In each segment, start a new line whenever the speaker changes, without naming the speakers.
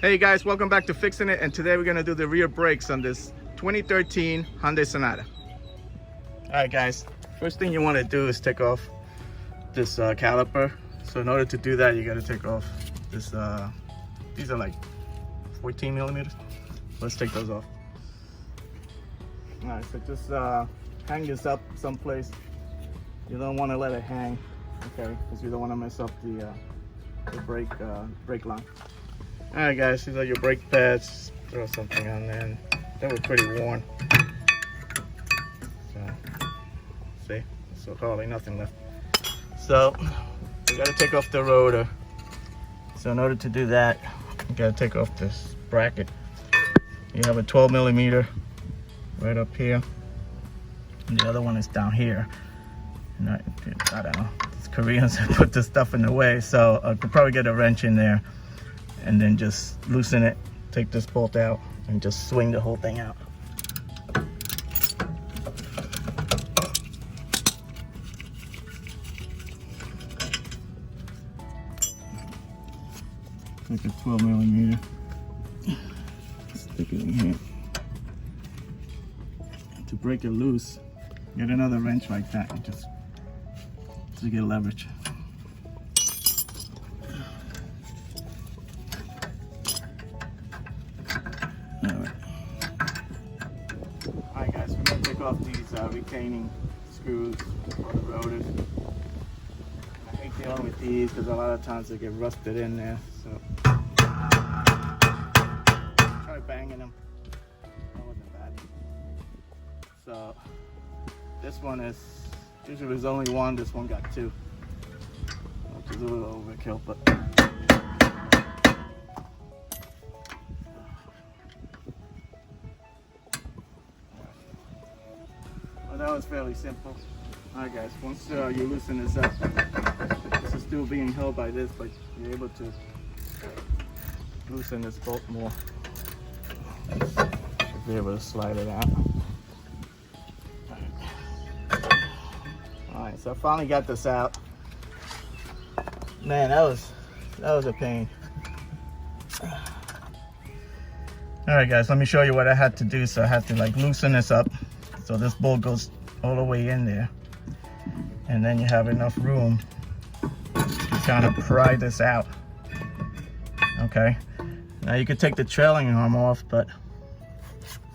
Hey guys, welcome back to Fixin' It, and today we're gonna do the rear brakes on this 2013 Hyundai Sonata. Alright guys, first thing you want to do is take off this caliper. So in order to do that, you got to take off this, these are like 14 millimeters. Let's take those off. Alright, so just hang this up someplace. You don't want to let it hang, okay, because you don't want to mess up the brake line. Alright guys, these are your brake pads. Throw something on there, and they were pretty worn. So, see, so hardly nothing left. So, we gotta take off the rotor. So in order to do that, you gotta take off this bracket. You have a 12 millimeter right up here, and the other one is down here. And I don't know, these Koreans have put this stuff in the way, so I could probably get a wrench in there and then just loosen it, take this bolt out, and just swing the whole thing out. Like a 12 millimeter. Stick it in here. To break it loose, get another wrench like that, and just to get leverage. Alright guys, we're going to take off these retaining screws for the rotors. I hate dealing with these because a lot of times they get rusted in there. So try banging them. That wasn't bad. So this one is, usually there's only one, this one got two. Which is a little overkill, but that was fairly simple. Alright guys, once you loosen this up, this is still being held by this, but you're able to loosen this bolt more. Should be able to slide it out. Alright, so I finally got this out. Man, that was a pain. Alright guys, let me show you what I had to do. So I had to like loosen this up. So this bolt goes all the way in there, and then you have enough room to kind of pry this out. Okay, now you could take the trailing arm off, but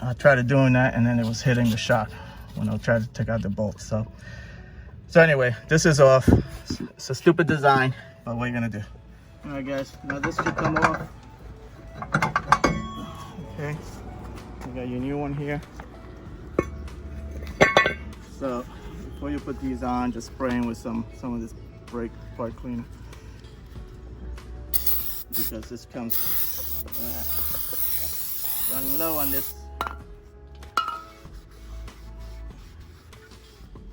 I tried doing that and then it was hitting the shock when I tried to take out the bolt. So anyway, this is off. It's a stupid design, but what are you gonna do? All right guys, now this should come off. Okay, you got your new one here. So before you put these on, just spray them with some of this brake part cleaner, because this comes running low on this.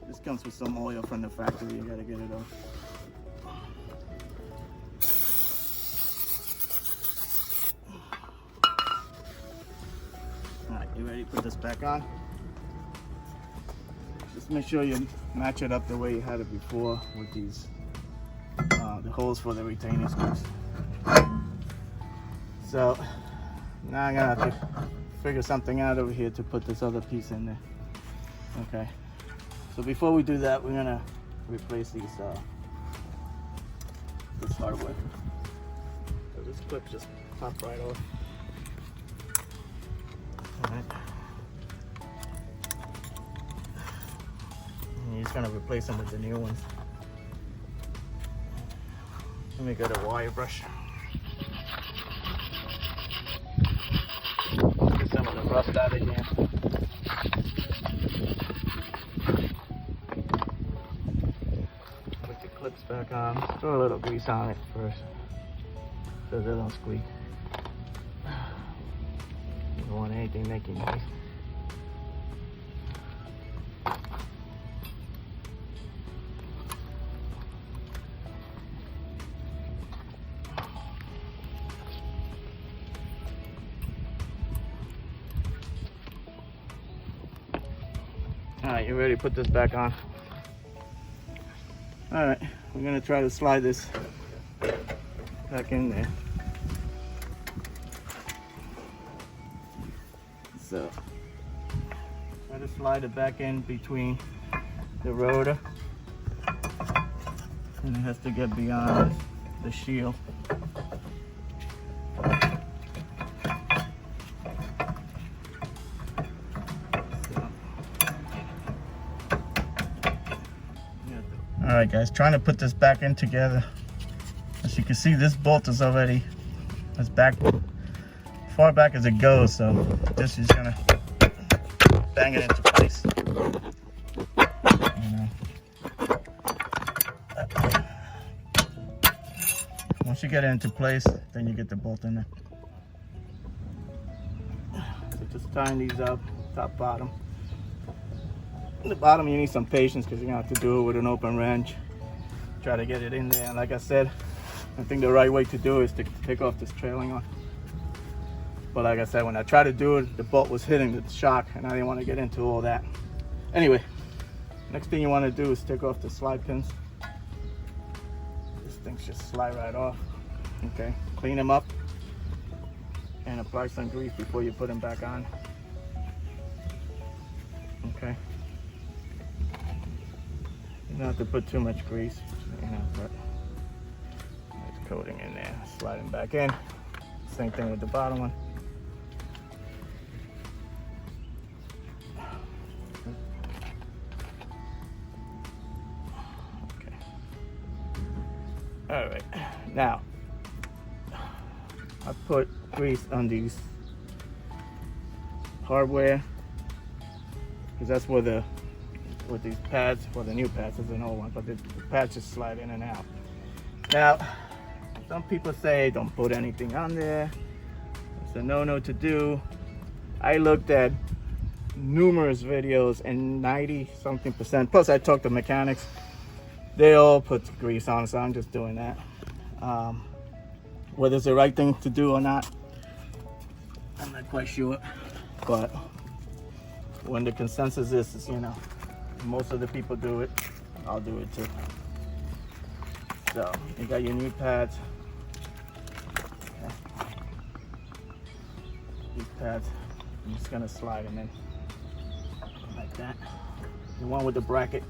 This comes with some oil from the factory. You gotta get it off. All right, you ready to put this back on? Just make sure you match it up the way you had it before with these, the holes for the retaining screws. So now I'm gonna have to figure something out over here to put this other piece in there. Okay. So before we do that, we're gonna replace these this hardware. So this clip just popped right off. All right. You're just gonna replace them with the new ones. Let me get a wire brush. Get some of the rust out of here. Put the clips back on. Throw a little grease on it first, so they don't squeak. You don't want anything making noise. Alright, you ready to put this back on? Alright, we're going to try to slide this back in there. So try to slide it back in between the rotor, and it has to get beyond the shield. Alright guys, trying to put this back in together. As you can see, this bolt is already as far back as it goes, so this is gonna bang it into place. You know. Once you get it into place, then you get the bolt in there. So just tying these up, top, bottom. In the bottom you need some patience because you're gonna have to do it with an open wrench. Try to get it in there, and like I said, I think the right way to do it is to take off this trailing on. But like I said, when I tried to do it, the bolt was hitting the shock and I didn't want to get into all that. Anyway, next thing you want to do is take off the slide pins. These things just slide right off. Okay, clean them up and apply some grease before you put them back on. Okay. You don't have to put too much grease, you know, but there's coating in there. Slide them back in. Same thing with the bottom one. Okay. All right. Now, I put grease on these hardware because that's where with these pads, for the new pads, is an old one, but the pads just slide in and out. Now, some people say don't put anything on there. It's a no-no to do. I looked at numerous videos and 90-something%, plus I talked to mechanics, they all put grease on, so I'm just doing that. Whether it's the right thing to do or not, I'm not quite sure, but when the consensus is, you know, most of the people do it, I'll do it too. So you got your new pads. Okay. These pads, I'm just gonna slide them in like that. The one with the bracket,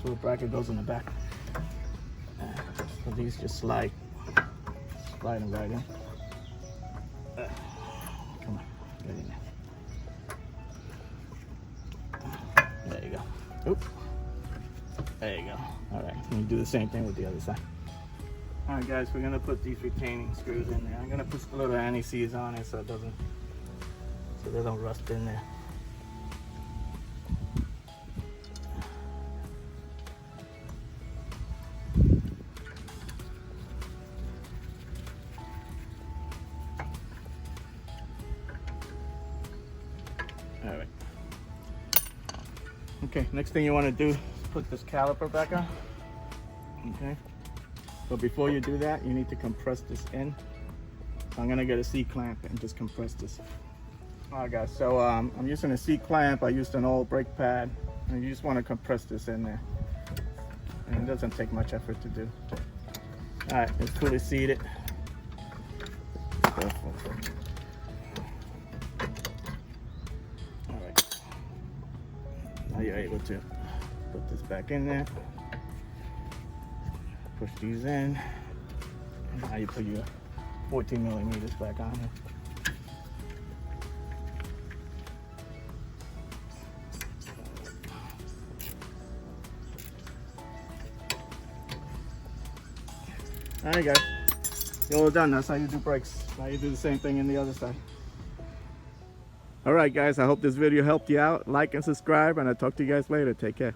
so the bracket goes in the back. So these just slide them right in. Come on, get in there. There you go. Oop. There you go. All right, you do the same thing with the other side. All right, guys, we're gonna put these retaining screws in there. I'm gonna put a little anti-seize on it so they don't rust in there. All right. Okay, next thing you want to do is put this caliper back on. Okay, but before you do that, you need to compress this in. I'm gonna get a C-clamp and just compress this. All right, guys, so I'm using a C-clamp. I used an old brake pad, and you just want to compress this in there. And it doesn't take much effort to do. All right, it's fully seated. All right, now you're able to put this back in there. Push these in. And now you put your 14mm back on here. All right, guys, you're all done. That's how you do brakes. Now you do the same thing in the other side. All right, guys, I hope this video helped you out. Like and subscribe, and I'll talk to you guys later. Take care.